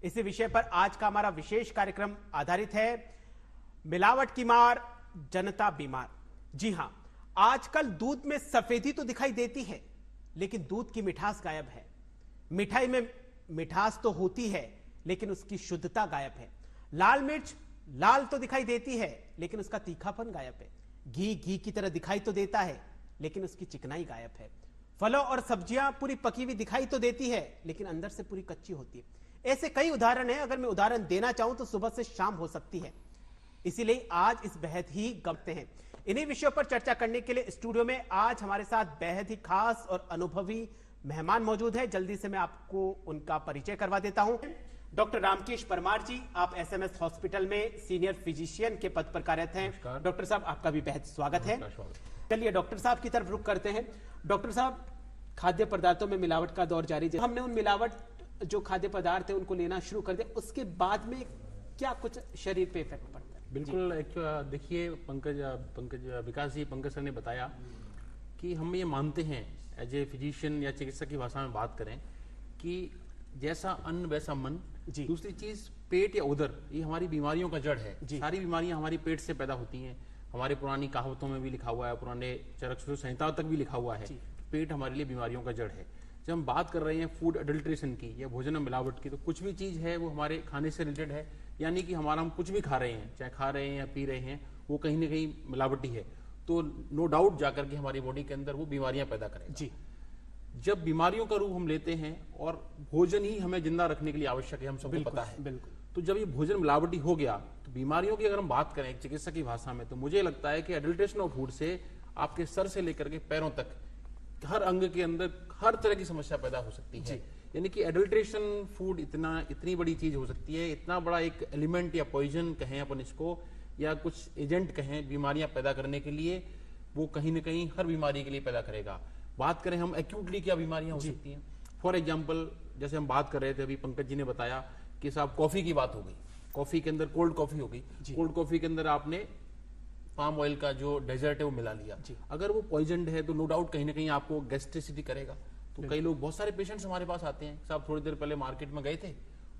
इसी विषय पर आज का हमारा विशेष कार्यक्रम आधारित है मिलावट की मार, जनता बीमार। जी हां, आजकल दूध में सफेदी तो दिखाई देती है, लेकिन दूध की मिठास गायब है। मिठाई में मिठास तो होती है, लेकिन उसकी शुद्धता गायब है। लाल मिर्च लाल तो दिखाई देती है, लेकिन उसका तीखापन गायब है। घी घी की तरह दिखाई तो देता है, लेकिन उसकी चिकनाई गायब है। फलों और सब्जियां पूरी पकी हुई दिखाई तो देती है, लेकिन अंदर से पूरी कच्ची होती है। ऐसे कई उदाहरण हैं। अगर मैं उदाहरण देना चाहूं तो सुबह से शाम हो सकती है। इसीलिए आज इस बेहद ही गमते हैं। इन्हीं विषयों पर चर्चा करने के लिए स्टूडियो में आज हमारे साथ बेहद ही खास और अनुभवी मेहमान मौजूद है। जल्दी से मैं आपको उनका परिचय करवा देता हूं। डॉक्टर रामकेश परमार जी, आप एसएमएस हॉस्पिटल में सीनियर फिजिशियन के पद पर कार्यरत हैं। डॉक्टर साहब, आपका भी बेहद स्वागत है। चलिए डॉक्टर साहब की तरफ रुख करते हैं। डॉक्टर साहब, खाद्य पदार्थों में मिलावट का दौर जारी है। हमने उन मिलावट जो खाद्य पदार्थ है उनको लेना शुरू कर दिया, उसके बाद में क्या कुछ शरीर पे इफेक्ट पड़ता है? बिल्कुल, देखिए विकास जी, पंकज सर ने बताया कि हम ये मानते हैं एज ए फिजिशियन या चिकित्सक की भाषा में बात करें कि जैसा अन्न वैसा मन। दूसरी चीज पेट या उदर, ये हमारी बीमारियों का जड़ है। सारी बीमारियां हमारी पेट से पैदा होती हैं। हमारे पुरानी कहावतों में भी लिखा हुआ है, पुराने चरक संहिता तक भी लिखा हुआ है, पेट हमारे लिए बीमारियों का जड़ है। जब हम बात कर रहे हैं फूड अडल्ट्रेशन की या भोजन में मिलावट की, तो कुछ भी चीज है वो हमारे खाने से रिलेटेड है। यानी कि हम कुछ भी खा रहे हैं, चाहे खा रहे हैं या पी रहे हैं, वो कहीं ना कहीं मिलावटी है। तो नो डाउट जाकर के हमारी बॉडी के अंदर वो बीमारियां पैदा करेगा। जी, जब बीमारियों का रूप हम लेते हैं, और भोजन ही हमें जिंदा रखने के लिए आवश्यक है, हम सबको पता है। बिल्कुल। तो जब ये भोजन मिलावटी हो गया, तो बीमारियों की अगर हम बात करें एक चिकित्सक की भाषा में, तो मुझे लगता है कि एडल्ट्रेशन ऑफ फूड से आपके सर से लेकर के पैरों तक हर अंग के अंदर हर तरह की समस्या पैदा हो सकती है। यानी कि एडल्ट्रेशन फूड इतनी बड़ी चीज हो सकती है, इतना बड़ा एक एलिमेंट या पॉइजन कहें अपन इसको, या कुछ एजेंट कहें बीमारियां पैदा करने के लिए, वो कहीं ना कहीं हर बीमारी के लिए पैदा करेगा। बात करें हम एक्यूटली क्या बीमारियां हो सकती हैं, फॉर एग्जाम्पल जैसे हम बात कर रहे थे अभी, पंकज जी ने बताया कि साहब कॉफी की बात हो गई, कॉफी के अंदर कोल्ड कॉफी हो गई, कोल्ड कॉफी के अंदर आपने पाम ऑयल का जो डेजर्ट है वो मिला लिया। अगर वो पॉइजनड है तो नो डाउट कहीं ना कहीं आपको गैस्ट्रिसिटी करेगा। तो कई लोग, बहुत सारे पेशेंट्स हमारे पास आते हैं, साहब थोड़ी देर पहले मार्केट में गए थे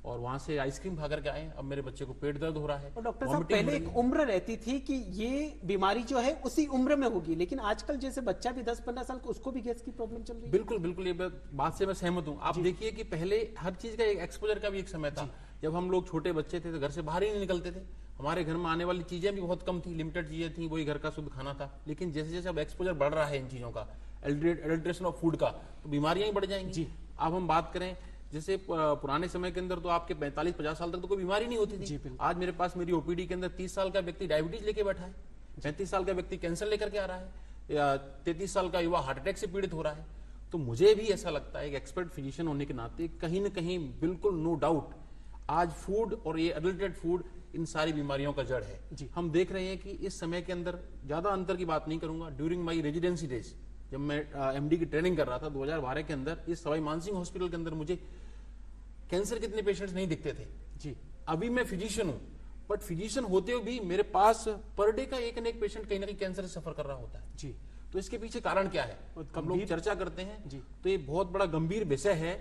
और वहां से आइसक्रीम खा करके आए, अब मेरे बच्चे को पेट दर्द हो रहा है। और डॉक्टर साहब, पहले एक उम्र रहती थी कि ये बीमारी जो है उसी उम्र में होगी, लेकिन आजकल जैसे बच्चा भी 10-15 साल का, उसको भी गैस की प्रॉब्लम चल रही है। बिल्कुल बिल्कुल, ये बात से मैं सहमत हूँ। आप देखिए कि पहले हर चीज का एक एक्सपोजर का भी एक समय था। जब हम लोग छोटे बच्चे थे तो घर से बाहर ही नहीं निकलते थे, हमारे घर में आने वाली चीजें भी बहुत कम थी, लिमिटेड चीजें थी, वही घर का शुद्ध खाना था। लेकिन जैसे जैसे अब एक्सपोजर बढ़ रहा है इन चीजों का, एडल्ट्रेशन ऑफ फूड का, तो बीमारियां ही बढ़ जाएंगी। अब हम बात करें जैसे पुराने समय के अंदर तो आपके 45-50 साल तक तो कोई बीमारी नहीं होती थी। आज मेरे पास मेरी ओपीडी के अंदर 30 साल का व्यक्ति डायबिटीज लेके बैठा है, 35 साल का व्यक्ति कैंसर लेकर के आ रहा है, या 33 साल का युवा हार्ट अटैक से पीड़ित हो रहा है। तो मुझे भी ऐसा लगता है कि एक्सपर्ट फिजिशियन होने के नाते कहीं ना कहीं बिल्कुल नो डाउट आज फूड और ये एडल्ट्रेटेड फूड इन सारी बीमारियों का जड़ है। हम देख रहे हैं कि इस समय के अंदर, ज्यादा अंतर की बात नहीं करूंगा, ड्यूरिंग माई रेजिडेंसी डेज जब मैं एमडी की ट्रेनिंग कर रहा था 2012 के अंदर, इस सवाई मानसिंह हॉस्पिटल के अंदर मुझे कैंसर कितने पेशेंट्स नहीं दिखते थे। जी, अभी मैं फिजिशियन हूं, बट फिजिशियन होते हुए भी मेरे पास पर डे का एक न एक पेशेंट कहीं ना कहीं कैंसर से सफर कर रहा होता है। जी, तो इसके पीछे कारण क्या है, हम लोग चर्चा करते हैं। जी, तो ये बहुत बड़ा गंभीर विषय है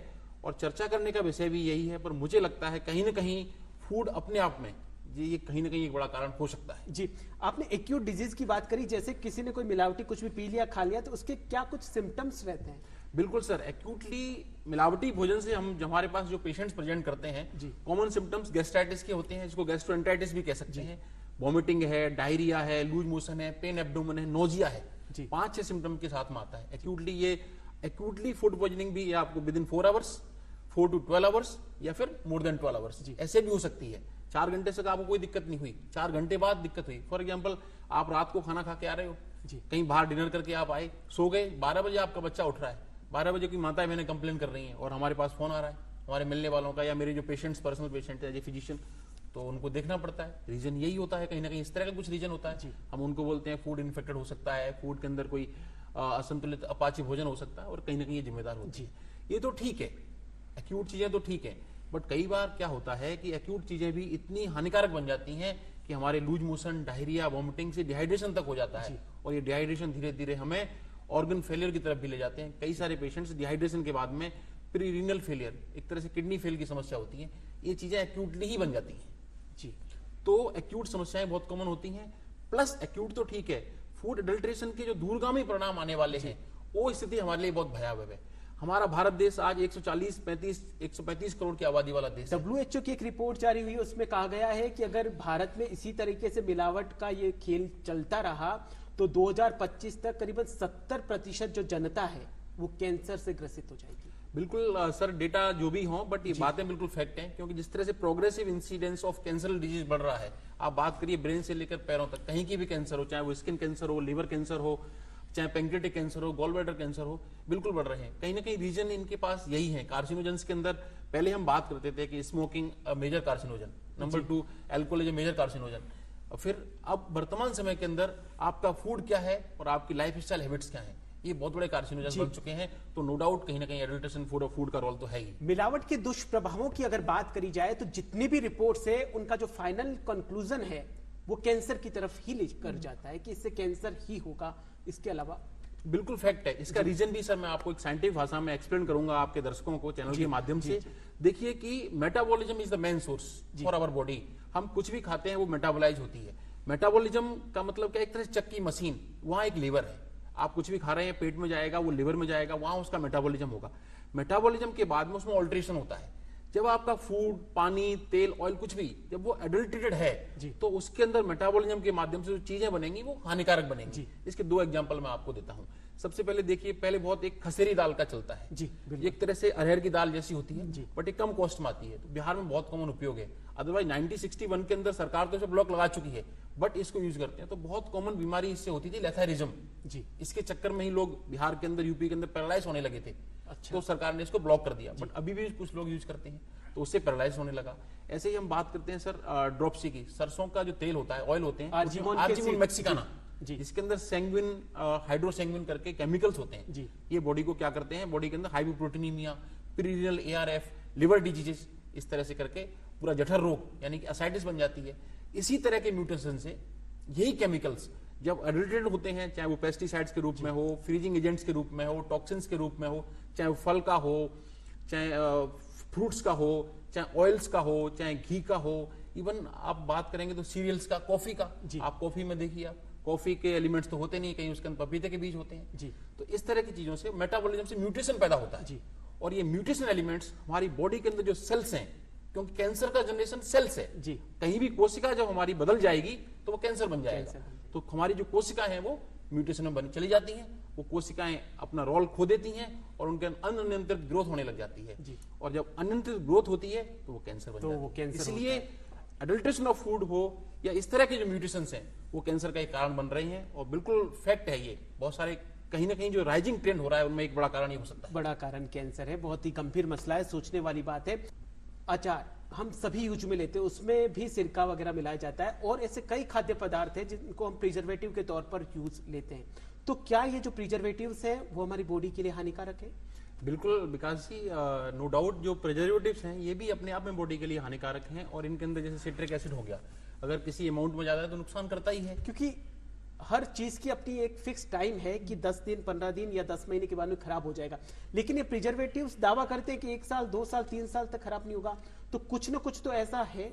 और चर्चा करने का विषय भी यही है। पर मुझे लगता है कहीं ना कहीं फूड अपने आप में ये कहीं ना कहीं एक बड़ा कारण हो सकता है। जी, आपने एक्यूट डिजीज की बात करी, जैसे किसी ने कोई मिलावटी कुछ भी पी लिया, खा लिया, तो उसके क्या कुछ सिम्टम्स रहते हैं? बिल्कुल सर, एक्यूटली मिलावटी भोजन से हम हमारे पास जो पेशेंट्स प्रेजेंट करते हैं, कॉमन सिम्टम्स गैस्ट्राइटिस के होते हैं, जिसको गैस्ट्रोएंटेराइटिस भी कह सकते हैं। वॉमिटिंग है, डायरिया है, लूज मोशन है, पेन एब्डोमेन है, नोजिया है, 5-6 सिम्टम के साथ में आता है एक्यूटली। ये एक्यूटली फूड पॉइजनिंग भी आपको with in 4 hours, 4 to 12 hours, या फिर मोर देन 12 आवर्स ऐसे भी हो सकती है। 4 घंटे से आपको कोई दिक्कत नहीं हुई, 4 घंटे बाद दिक्कत हुई। फॉर एग्जाम्पल, आप रात को खाना खा के आ रहे हो, कहीं बाहर डिनर करके आप आए, सो गए, 12 बजे आपका बच्चा उठ रहा है, 12 बजे की माताएं मैंने कंप्लेन कर रही हैं, और हमारे पास फोन आ रहा है हमारे मिलने वालों का, या मेरे जो पेशेंट्स, पर्सनल पेशेंट है, फिजिशियन, तो उनको देखना पड़ता है। रीजन यही होता है, कहीं ना कहीं इस तरह का कुछ रीजन होता है। हम उनको बोलते हैं फूड इन्फेक्टेड हो सकता है, फूड के अंदर कोई असंतुलित अपाची भोजन हो सकता है, और कहीं ना कहीं ये जिम्मेदार होती है। ये तो ठीक है, एक्यूट चीजें तो ठीक है, बट कई बार क्या होता है कि एक्यूट चीजें भी इतनी हानिकारक बन जाती हैं कि हमारे लूज मोशन, डायरिया, वॉमिटिंग से डिहाइड्रेशन तक हो जाता है, और ये डिहाइड्रेशन धीरे धीरे हमें ऑर्गन फेलियर की तरफ भी ले जाते हैं। कई सारे पेशेंट्स डिहाइड्रेशन के बाद में प्रीरीनल फेलियर, एक तरह से किडनी फेल की समस्या होती है, ये चीजें एक्यूटली ही बन जाती हैं जी। तो एक्यूट समस्याएं बहुत कॉमन होती हैं। प्लस एक्यूट तो ठीक है, फूड एडल्ट्रेशन के जो दूरगामी परिणाम आने वाले हैं वो स्थिति हमारे लिए बहुत भयावह है। हमारा भारत देश आज 135 करोड़ की आबादी वाला देश है। WHO की एक रिपोर्ट जारी हुई, उसमें कहा गया है कि अगर भारत में इसी तरीके से मिलावट का ये खेल चलता रहा तो 2025 तक करीबन 70% जो जनता है वो कैंसर से ग्रसित हो जाएगी। बिल्कुल सर, डेटा जो भी हो, बट ये बातें बिल्कुल फैक्ट हैं, क्योंकि जिस तरह से प्रोग्रेसिव इंसिडेंस ऑफ कैंसरल डिजीज बढ़ रहा है, आप बात करिए ब्रेन से लेकर पैरों तक, कहीं की भी कैंसर हो, चाहे वो स्किन कैंसर हो, लिवर कैंसर हो, चाहे पैंक्रियाटिक कैंसर हो, गॉल ब्लैडर कैंसर हो, बिल्कुल बढ़ रहे हैं। कहीं ना कहीं रीजन इनके पास यही है। कार्सिनोजेंस के अंदर पहले हम बात करते थे कि smoking major carcinogen, number 2 alcohol is major carcinogen. फिर अब वर्तमान समय के अंदर आपका फूड क्या है और आपकी लाइफ स्टाइल हैबिट्स क्या है, ये बहुत बड़े कार्सिनोजन बन चुके हैं। तो नो डाउट कहीं ना कहीं एडल्ट्रेशन फूड और फूड का रोल तो है ही। मिलावट के दुष्प्रभावों की अगर बात करी जाए तो जितनी भी रिपोर्ट्स है उनका जो फाइनल कंक्लूजन है वो कैंसर की तरफ ही लेकर जाता है कि इससे कैंसर ही होगा, इसके अलावा बिल्कुल फैक्ट है। इसका रीजन भी सर मैं आपको एक साइंटिफिक भाषा में एक्सप्लेन करूंगा आपके दर्शकों को चैनल के माध्यम से। देखिए कि metabolism is the main source for our body. हम कुछ भी खाते हैं वो मेटाबोलाइज होती है। मेटाबॉलिज्म का मतलब क्या, एक तरह से चक्की मशीन, वहां एक लीवर है, आप कुछ भी खा रहे हैं पेट में जाएगा, वो लिवर में जाएगा, वहां उसका मेटाबॉलिज्म होगा। मेटाबॉलिज्म के बाद में उसमें ऑल्ट्रेशन होता है। जब आपका फूड, पानी, तेल, ऑयल कुछ भी जब वो एडल्ट्रेटेड है तो उसके अंदर मेटाबॉलिज्म के माध्यम से जो चीजें बनेंगी वो हानिकारक बनेंगी। इसके 2 एग्जांपल मैं आपको देता हूं। सबसे पहले देखिए, पहले बहुत एक खसेरी दाल का चलता है जी, एक तरह से अरहर की दाल जैसी होती है बट एक कम कॉस्ट में आती है, तो बिहार में बहुत कॉमन उपयोग है। अदरवाइज 1961 के अंदर सरकार तो इसे ब्लॉक लगा चुकी है, बट इसको यूज करते हैं। तो बहुत कॉमन बीमारी इससे होती थी, लेथारिज्म जी। इसके चक्कर में ही लोग बिहार के अंदर, यूपी के अंदर पैरालाइज होने लगे थे। अच्छा। तो सरकार ने इसको ब्लॉक कर दिया, बट अभी भी कुछ लोग यूज करते हैं तो उससे पैरालाइज होने लगा। ऐसे ही हम बात करते हैं सर ड्रॉपसी की, सरसों का जो तेल होता है, ऑयल होते हैं, आर्जिमोन मैक्सिकाना, जिसके अंदर सैंग्विन, हाइड्रोसैंग्विन करके केमिकल्स होते हैं जी। ये बॉडी को क्या करते हैं, बॉडी के अंदर हाइपोप्रोटीनीमिया, प्रीरीनल ARF, लिवर डिजीजेस, इस तरह से करके पूरा जठर रोग यानी कि असाइटिस बन जाती है। इसी तरह के म्यूटेशन से यही केमिकल्स जब एडल्ट्रेटेड होते हैं, चाहे वो पेस्टिसाइड्स के रूप में हो, फ्रीजिंग एजेंट्स के रूप में हो, टॉक्सिन्स के रूप में हो, चाहे वो फल का हो, चाहे फ्रूट्स का हो, चाहे ऑयल्स का हो, चाहे घी का हो, इवन आप बात करेंगे तो सीरियल्स का, कॉफी का, आप कॉफी में देखिए, आप कॉफी के एलिमेंट्स तो होते नहीं, कहीं उसके अंदर पपीते के बीज होते हैं जी। तो इस तरह की चीजों से मेटाबॉलिज्म से म्यूटेशन पैदा होता है जी। और ये म्यूटेशन एलिमेंट्स हमारी बॉडी के अंदर जो सेल्स हैं, क्योंकि कैंसर का जनरेशन सेल्स है जी, कहीं भी कोशिका जब हमारी बदल जाएगी तो वो कैंसर बन जाएगा। तो हमारी जो कोशिका है वो म्यूटेशन में बनी चली जाती हैं, वो कोशिकाएं अपना रोल खो देती हैं और उनके अनियंत्रित ग्रोथ होने लग जाती है जी। और जब अनियंत्रित ग्रोथ होती है तो वो कैंसर बन जाता है। इसलिए एडल्ट्रेशन ऑफ फूड हो या इस तरह के जो म्यूटेशंस हैं वो कैंसर का एक कारण बन रही हैं। और बिल्कुल फैक्ट है ये, बहुत सारे कहीं ना कहीं जो राइजिंग ट्रेंड हो रहा है उनमें एक बड़ा कारण ये हो सकता है। बड़ा कारण कैंसर है, बहुत ही गंभीर मसला है, सोचने वाली बात है। अचार हम सभी यूज में लेते हैं, उसमें भी सिरका वगैरह मिलाया जाता है और ऐसे कई खाद्य पदार्थ हैं जिनको हम प्रिजर्वेटिव के तौर पर यूज लेते हैं। तो क्या ये जो प्रिजर्वेटिव्स हैं वो हमारी बॉडी के लिए हानिकारक है? बिल्कुल विकास जी, नो डाउट जो प्रिजर्वेटिव्स हैं ये भी अपने आप में बॉडी के लिए हानिकारक हैं। और इनके अंदर जैसे सिट्रिक एसिड हो गया, अगर किसी अमाउंट में ज्यादा है तो नुकसान करता ही है, क्योंकि हर चीज की अपनी एक फिक्स टाइम है कि 10 दिन, 15 दिन या 10 महीने के बाद में खराब हो जाएगा। लेकिन ये प्रिजर्वेटिव्स दावा करते हैं कि 1 साल, 2 साल, 3 साल तक खराब नहीं होगा। तो कुछ ना कुछ तो ऐसा है।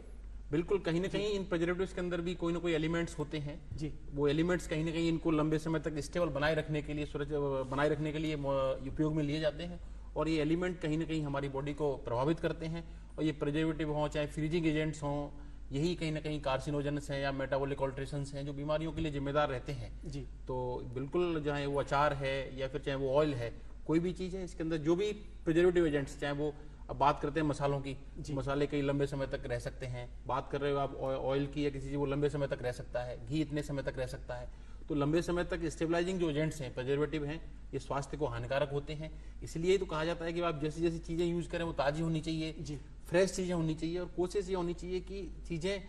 बिल्कुल, कहीं ना कहीं इन प्रिजर्वेटिव्स के अंदर भी कोई ना कोई एलिमेंट्स होते हैं जी। वो एलिमेंट्स कहीं ना कहीं इनको लंबे समय तक स्टेबल बनाए रखने के लिए, बनाए रखने के लिए उपयोग में लिए जाते हैं। और ये एलिमेंट कहीं ना कहीं हमारी बॉडी को प्रभावित करते हैं। और ये प्रिजर्वेटिव हों चाहे फ्रीजिंग एजेंट्स हों, यही कहीं ना कहीं कार्सिनोजेनस हैं या मेटाबॉलिक ऑल्ट्रेशंस हैं जो बीमारियों के लिए जिम्मेदार रहते हैं जी। तो बिल्कुल चाहे वो अचार है या फिर चाहे वो ऑयल है, कोई भी चीज़ है, इसके अंदर जो भी प्रिजर्वेटिव एजेंट्स, चाहे वो अब बात करते हैं मसालों की, मसाले कई लंबे समय तक रह सकते हैं। बात कर रहे हो आप ऑयल की या किसी चीज़, वो लंबे समय तक रह सकता है। घी इतने समय तक रह सकता है। तो लंबे समय तक स्टेबलाइजिंग जो एजेंट्स हैं, प्रिजर्वेटिव हैं, ये स्वास्थ्य को हानिकारक होते हैं। इसलिए तो कहा जाता है कि आप जैसी जैसी चीज़ें यूज करें वो ताज़ी होनी चाहिए, फ्रेश चीज़ें होनी चाहिए और कोशिश ये होनी चाहिए कि चीज़ें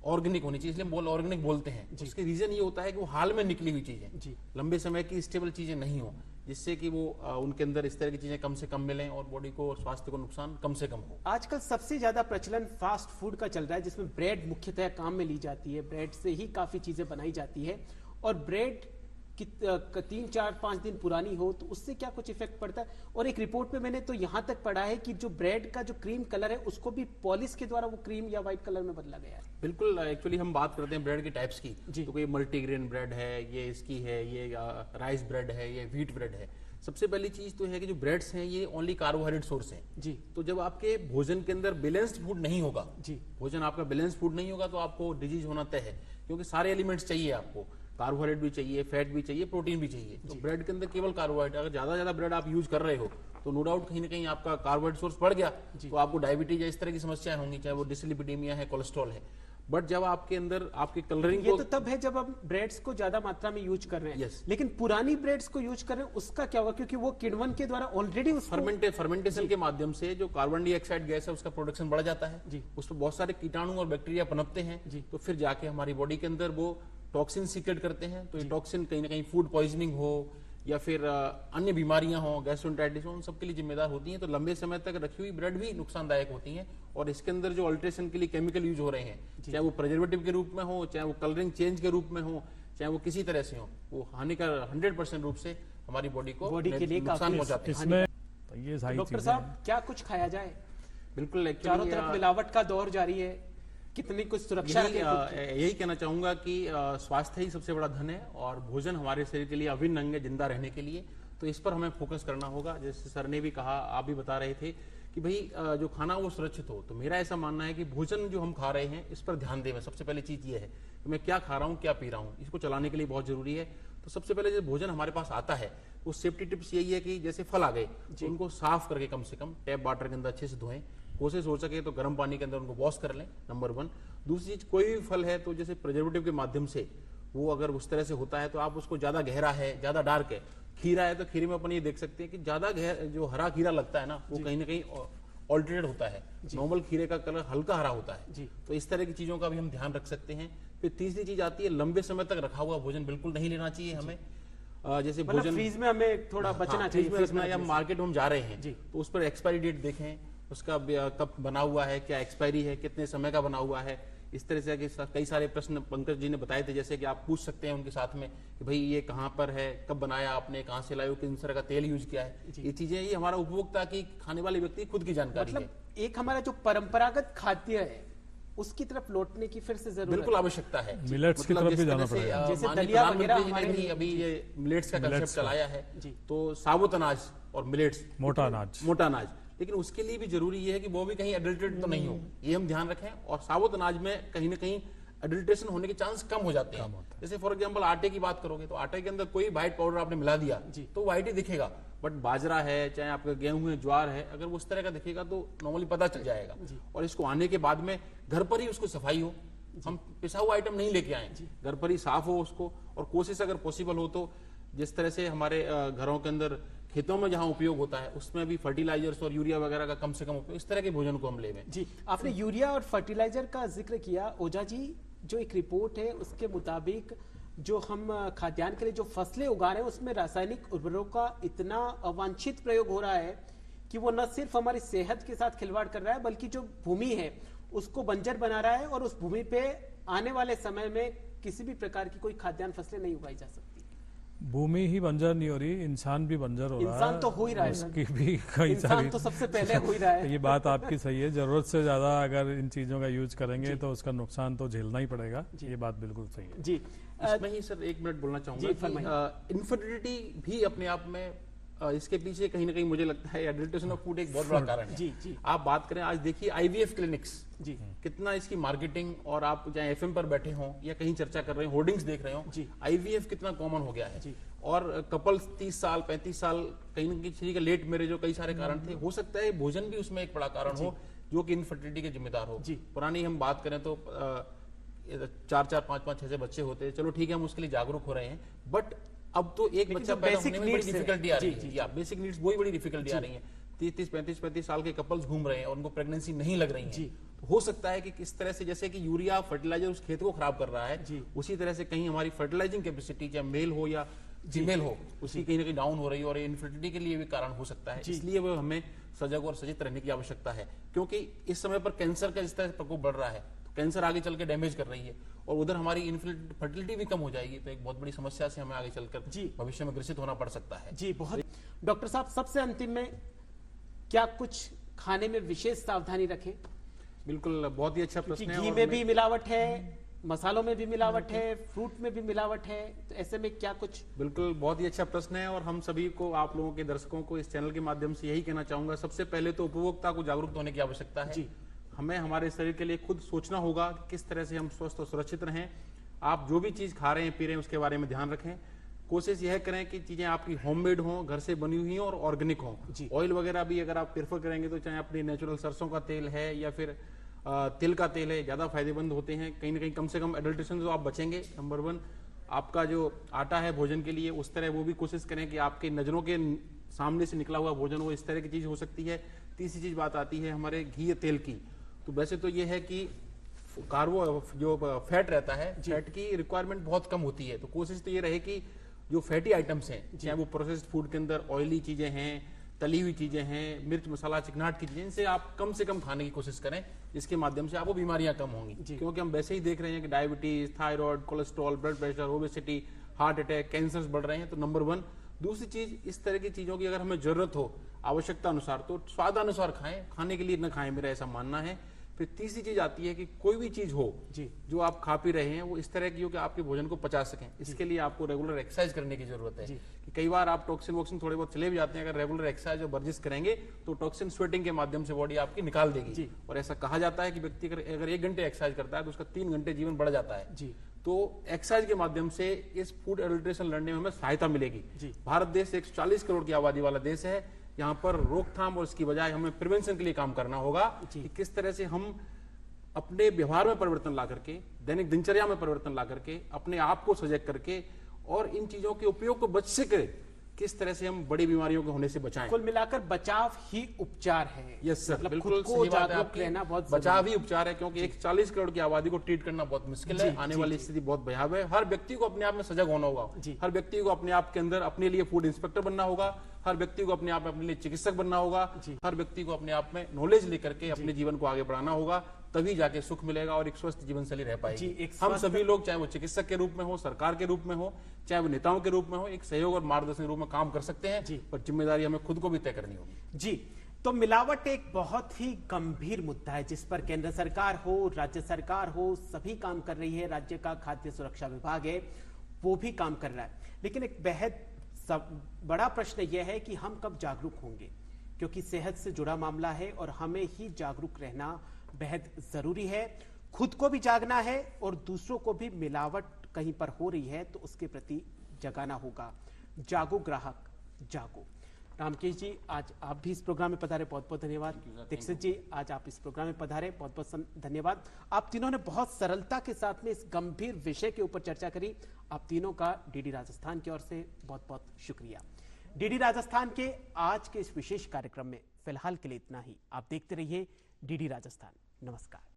ऑर्गेनिक होनी चाहिए। इसलिए ऑर्गेनिक बोलते हैं। उसके रीजन ये होता है कि वो हाल में निकली हुई चीजें, लंबे समय की स्टेबल चीजें नहीं हो, जिससे कि वो उनके अंदर इस तरह की चीजें कम से कम मिलें और बॉडी को और स्वास्थ्य को नुकसान कम से कम हो। आजकल सबसे ज्यादा प्रचलन फास्ट फूड का चल रहा है, जिसमें ब्रेड मुख्यतः काम में ली जाती है। ब्रेड से ही काफी चीजें बनाई जाती है और ब्रेड कि 3-4-5 दिन पुरानी हो तो उससे क्या कुछ इफेक्ट पड़ता है? और एक रिपोर्ट में मैंने तो यहाँ तक पढ़ा है कि जो ब्रेड का जो क्रीम कलर है उसको भी पॉलिश के द्वारा वो क्रीम या व्हाइट कलर में बदला गया है। बिल्कुल, एक्चुअली हम बात करते हैं ब्रेड के टाइप्स की, जी। तो कोई मल्टीग्रेन ब्रेड है, ये इसकी है, ये राइस ब्रेड है, ये व्हीट ब्रेड है। सबसे पहली चीज तो है कि जो ब्रेड्स हैं ये ओनली कार्बोहाइड्रेट सोर्स हैं। जी। तो जब आपके भोजन के अंदर बैलेंस्ड फूड नहीं होगा, जी। भोजन आपका बैलेंस्ड फूड नहीं होगा तो आपको डिजीज होना तय है, क्योंकि सारे एलिमेंट्स चाहिए आपको, कार्बोहाइड्रेट भी चाहिए, फैट भी चाहिए, प्रोटीन भी चाहिए। तो ब्रेड के अंदर केवल कार्बोहाइड्रेट, अगर ज्यादा ब्रेड आप यूज कर रहे हो तो नो डाउट कहीं ना कहीं आपका कार्बोहाइड्रेट सोर्स बढ़ गया तो आपको डायबिटीज या इस तरह की समस्याएं होंगी, चाहे वो डिसलिपिडीमिया है, कोलेस्ट्रॉल है। बट जब आपके अंदर आपके कलरिंग ये तो तब है जब हम ब्रेड्स को ज्यादा मात्रा में यूज कर रहे हैं। Yes. लेकिन पुरानी ब्रेड्स को यूज कर रहे हैं उसका क्या होगा, क्योंकि वो किण्वन के द्वारा ऑलरेडी फर्मेंटेशन के माध्यम से जो कार्बन डाइऑक्साइड गैस है उसका प्रोडक्शन बढ़ जाता है जी। उस पर बहुत सारे कीटाणु और बैक्टीरिया पनपते हैं जी। तो फिर जाके हमारी बॉडी के अंदर वो टॉक्सिन सीक्रेट करते हैं। तो ये टॉक्सिन कहीं ना कहीं फूड पॉइजनिंग हो या फिर अन्य बीमारियां हो, गैस्ट्रोएंटेराइटिस हो, उन सबके लिए जिम्मेदार होती हैं। तो लंबे समय तक रखी हुई ब्रेड भी नुकसानदायक होती हैं और इसके अंदर जो अल्ट्रेशन के लिए केमिकल यूज हो रहे हैं, चाहे वो प्रिजर्वेटिव के रूप में हो, चाहे वो कलरिंग चेंज के रूप में हो, चाहे वो किसी तरह से हो, वो हानिकारक 100% रूप से हमारी बॉडी के लिए नुकसान पहुंचाते हैं। इसमें तो ये सारी डॉक्टर चीजें साहब क्या कुछ खाया जाए? बिल्कुल, चारों तरफ मिलावट का दौर जारी है, कितनी कुछ सुरक्षा रखें खुद की? यही कहना चाहूंगा कि स्वास्थ्य ही सबसे बड़ा धन है और भोजन हमारे शरीर के लिए अभिन्न अंग है जिंदा रहने के लिए। तो इस पर हमें फोकस करना होगा। जैसे सर ने भी कहा, आप भी बता रहे थे कि भाई जो खाना वो सुरक्षित हो। तो मेरा ऐसा मानना है कि भोजन जो हम खा रहे हैं इस पर ध्यान दें। सबसे पहले चीज ये है कि मैं क्या खा रहा हूँ, क्या पी रहा हूँ, इसको चलाने के लिए बहुत जरूरी है। तो सबसे पहले जो भोजन हमारे पास आता है वो सेफ्टी टिप्स यही है कि जैसे फल आ गए तो उनको साफ करके कम से कम टैप वाटर के अंदर अच्छे से धोएं, कोशिश हो सके तो गर्म पानी के अंदर उनको वॉश कर लें, नंबर 1। दूसरी चीज, कोई भी फल है तो जैसे प्रिजर्वेटिव के माध्यम से वो अगर उस तरह से होता है तो आप उसको ज्यादा गहरा है, ज्यादा डार्क है, खीरा है तो खीरे में अपन ये देख सकते हैं कि ज्यादा जो हरा खीरा लगता है ना वो कहीं ना कहीं ऑल्टरेट होता है, नॉर्मल खीरे का कलर हल्का हरा होता है। तो इस तरह की चीजों का भी हम ध्यान रख सकते हैं। फिर तीसरी चीज आती है, लंबे समय तक रखा हुआ भोजन बिल्कुल नहीं लेना चाहिए हमें। जैसे भोजन फ्रीज में हमें थोड़ा बचना चाहिए, फ्रीज में रखना, या मार्केट में हम जा रहे हैं जी। तो उस पर एक्सपायरी डेट देखें, उसका कब बना हुआ है, क्या एक्सपायरी है, कितने समय का बना हुआ है। इस तरह से कई सारे प्रश्न पंकज जी ने बताए थे, जैसे कि आप पूछ सकते हैं उनके साथ में कि भाई ये कहाँ पर है, कब बनाया आपने, कहाँ से लाए हो, किस तरह का तेल यूज किया है। ये चीजें ये हमारा उपभोक्ता की, खाने वाले व्यक्ति खुद की जानकारी है। एक हमारा जो परंपरागत खाद्य है उसकी तरफ लौटने की फिर से जरूरत बिल्कुल आवश्यकता है। मिलेट्स की तरफ भी जाना पड़ेगा। जैसे माननीय दलिया वगैरह प्रधानमंत्री जी ने भी अभी ये मिलेट्स का कंसेप्ट चलाया है। तो साबुत अनाज और मिलेट्स, मोटा अनाज, लेकिन उसके लिए भी जरूरी ये है कि वो भी कहीं एडल्ट्रेट तो नहीं हो, ये हम ध्यान रखें। और साबुत अनाज में कहीं ना कहीं एडल्ट्रेशन होने के चांस कम हो जाते हैं। जैसे फॉर एग्जांपल आटे की बात करोगे तो आटे के अंदर कोई व्हाइट पाउडर आपने मिला दिया तो व्हाइट ही दिखेगा, बट बाजरा है, चाहे आपका गेहूं है, ज्वार है, अगर वो उस तरह का दिखेगा तो नॉर्मली पता चल जाएगा। और इसको आने के बाद में घर पर ही उसको सफाई हो, हम पिसा हुआ आइटम नहीं लेके आए, घर पर ही साफ हो उसको। और कोशिश अगर पॉसिबल हो तो जिस तरह से हमारे घरों के अंदर खेतों में जहां उपयोग होता है उसमें भी फर्टिलाइजर्स और यूरिया वगैरह का कम से कम उपयोग, इस तरह के भोजन को हम लें। जी, आपने यूरिया और फर्टिलाइजर का जिक्र किया। ओझा जी, जो एक रिपोर्ट है उसके मुताबिक जो हम खाद्यान्न के लिए जो फसलें उगा रहे हैं उसमें रासायनिक उर्वरकों का इतना अवांछित प्रयोग हो रहा है कि वो न सिर्फ हमारी सेहत के साथ खिलवाड़ कर रहा है बल्कि जो भूमि है उसको बंजर बना रहा है और उस भूमि पे आने वाले समय में किसी भी प्रकार की कोई खाद्यान्न फसलें नहीं उगाई जा सकती। भूमि ही बंजर नहीं हो रही, इंसान भी बंजर हो रहा है। इंसान तो हो ही रहा है, उसकी भी कई इंसान सारी तो सबसे पहले हो ही रहा है। ये बात आपकी सही है, जरूरत से ज्यादा अगर इन चीजों का यूज करेंगे तो उसका नुकसान तो झेलना ही पड़ेगा। ये बात बिल्कुल सही है जी। इसमें ही सर 1 मिनट बोलना चाहूंगा कि इन्फर्टिलिटी भी अपने आप में इसके पीछे कहीं ना कहीं मुझे लगता है एडल्ट्रेशन ऑफ फूड एक बहुत बड़ा कारण है। जी। आप बात करें, आज देखिए IVF क्लिनिक्स जी, कितना इसकी मार्केटिंग, और आप चाहे FM पर बैठे हों या कहीं चर्चा कर रहे हो, होर्डिंग्स देख रहे हो, IVF कितना कॉमन हो गया है। और कपल्स 30 साल 35 साल कहीं ना कहीं का लेट मैरिज हो, कई सारे कारण थे। हो सकता है भोजन भी उसमें एक बड़ा कारण हो जो कि इनफर्टिलिटी के जिम्मेदार हो। पुरानी हम बात करें तो 4-4 5-5 6 बच्चे होते, चलो ठीक है हम उसके लिए जागरूक हो रहे हैं, बट अब तो एक बच्चा पैदा होने में बड़ी डिफिकल्टी आ रही है। या बेसिक नीड्स वही बड़ी डिफिकल्टी आ रही है। 30-35 साल के कपल्स घूम रहे हैं और उनको प्रेगनेंसी नहीं लग रही है। तो हो सकता है कि किस तरह से, जैसे कि यूरिया फर्टिलाइजर उस खेत को खराब कर रहा है, उसी तरह से कहीं हमारी फर्टिलाइजिंग कैपेसिटी चाहे मेल हो या फीमेल हो उसकी कहीं ना कहीं डाउन हो रही है और इनफर्टिलिटी के लिए भी कारण हो सकता है। इसलिए वो हमें सजग और सचेत रहने की आवश्यकता है, क्योंकि इस समय पर कैंसर का जिस तरह से प्रकोप बढ़ रहा है, कैंसर आगे चल के डैमेज कर रही है, और उधर हमारी फर्टिलिटी भी कम हो जाएगी, तो एक बहुत बड़ी समस्या से हमें आगे चलकर जी भविष्य में ग्रसित होना पड़ सकता है। जी बहुत। डॉक्टर साहब, सबसे अंतिम में क्या कुछ खाने में विशेष सावधानी रखें? बिल्कुल, बहुत ही अच्छा प्रश्न है। घी में भी मिलावट है, मसालों में भी मिलावट है, फ्रूट में भी मिलावट है, तो ऐसे में क्या कुछ? बिल्कुल, बहुत ही अच्छा प्रश्न है, और हम सभी को, आप लोगों के दर्शकों को इस चैनल के माध्यम से यही कहना चाहूंगा, सबसे पहले तो उपभोक्ता को जागरूक होने की आवश्यकता है। जी। हमें हमारे शरीर के लिए खुद सोचना होगा कि किस तरह से हम स्वस्थ और सुरक्षित रहें। आप जो भी चीज खा रहे हैं, पी रहे हैं, उसके बारे में ध्यान रखें। कोशिश यह करें कि चीजें आपकी होममेड हों, घर से बनी हुई हों और ऑर्गेनिक हों। ऑयल वगैरह भी अगर आप प्रेफर करेंगे तो चाहे अपनी नेचुरल सरसों का तेल है या फिर तिल का तेल है, ज्यादा फायदेमंद होते हैं। कहीं ना कहीं कम से कम एडल्ट्रेशन से आप बचेंगे। नंबर 1, आपका जो आटा है भोजन के लिए, उस तरह वो भी कोशिश करें कि आपके नजरों के सामने से निकला हुआ भोजन वो इस तरह की चीज हो सकती है। तीसरी चीज बात आती है हमारे घी या तेल की। तो वैसे तो ये है कि कार्बो जो फैट रहता है, फैट की रिक्वायरमेंट बहुत कम होती है, तो कोशिश तो ये रहे कि जो फैटी आइटम्स हैं, चाहे वो प्रोसेस्ड फूड के अंदर ऑयली चीजें हैं, तली हुई चीजें हैं, मिर्च मसाला चिकनाहट की चीजें, इनसे आप कम से कम खाने की कोशिश करें, जिसके माध्यम से आपको बीमारियां कम होंगी। क्योंकि हम वैसे ही देख रहे हैं कि diabetes, thyroid, cholesterol, blood pressure, obesity, heart attack, cancer बढ़ रहे हैं। तो नंबर 1। दूसरी चीज, इस तरह की चीजों की अगर हमें जरूरत हो आवश्यकता अनुसार, तो स्वादानुसार खाएं, खाने के लिए न खाएं, मेरा ऐसा मानना है। फिर तीसरी चीज आती है कि कोई भी चीज हो जी जो आप खा पी रहे हैं वो इस तरह की हो कि आपके भोजन को पचा सकें। इसके लिए आपको रेगुलर एक्सरसाइज करने की जरूरत है। कि कई बार आप टॉक्सिन वॉक्सिन थोड़े बहुत चले भी जाते हैं, अगर रेगुलर एक्सरसाइज और वर्जिश करेंगे तो टॉक्सिन स्वेटिंग के माध्यम से बॉडी आपकी निकाल देगी। और ऐसा कहा जाता है कि व्यक्ति अगर 1 घंटे एक्सरसाइज करता है तो उसका 3 घंटे जीवन बढ़ जाता है। तो एक्सरसाइज के माध्यम से इस फूड एडल्ट्रेशन लड़ने में हमें सहायता मिलेगी। भारत देश 140 करोड़ की आबादी वाला देश है। यहाँ पर रोकथाम और इसकी बजाय हमें प्रिवेंशन के लिए काम करना होगा कि किस तरह से हम अपने व्यवहार में परिवर्तन ला करके, दैनिक दिनचर्या में परिवर्तन ला करके, अपने आप को सजग करके और इन चीजों के उपयोग को बच सके, किस तरह से हम बड़ी बीमारियों के होने से बचाएं। कुल मिलाकर बचाव ही उपचार है। यस सर, मतलब बिल्कुल खुद को सही बात है जागरूक आपकी। रहना बहुत बचाव ही उपचार है, क्योंकि 140 करोड़ की आबादी को ट्रीट करना बहुत मुश्किल है। आने वाली स्थिति बहुत भयावह है। हर व्यक्ति को अपने आप में सजग होना होगा। हर व्यक्ति को अपने आप के अंदर अपने लिए फूड इंस्पेक्टर बनना होगा। हर व्यक्ति को अपने आप में अपने लिए चिकित्सक बनना होगा। हर व्यक्ति को अपने आप में नॉलेज लेकर के अपने जीवन को आगे बढ़ाना होगा, तभी जाके सुख मिलेगा और एक स्वस्थ जीवन शैली रह पाएगी। हम सभी लोग, चाहे वो चिकित्सक के रूप में हो, सरकार के रूप में हो, चाहे वो नेताओं के रूप में हो, एक सहयोग और मार्गदर्शन के रूप में काम कर सकते हैं, पर जिम्मेदारी हमें खुद को भी तय करनी होगी। जी, तो मिलावट एक बहुत ही गंभीर मुद्दा है जिस पर केंद्र सरकार हो, राज्य सरकार हो, सभी काम कर रही है। राज्य का खाद्य सुरक्षा विभाग है, वो भी काम कर रहा है। लेकिन एक बेहद बड़ा प्रश्न यह है कि हम कब जागरूक होंगे, क्योंकि सेहत से जुड़ा मामला है और हमें ही जागरूक रहना बेहद जरूरी है। खुद को भी जागना है और दूसरों को भी मिलावट कहीं पर हो रही है तो उसके प्रति जगाना होगा। जागो ग्राहक जागो। रामकेश जी, आज आप भी इस प्रोग्राम में पधारे, बहुत बहुत धन्यवाद। दीक्षित जी, आज आप इस प्रोग्राम में पधारे, बहुत बहुत धन्यवाद। आप तीनों ने बहुत सरलता के साथ में इस गंभीर विषय के ऊपर चर्चा करी। आप तीनों का डीडी राजस्थान की ओर से बहुत बहुत शुक्रिया। डीडी राजस्थान के आज के इस विशेष कार्यक्रम में फिलहाल के लिए इतना ही। आप देखते रहिए डीडी राजस्थान। नमस्कार।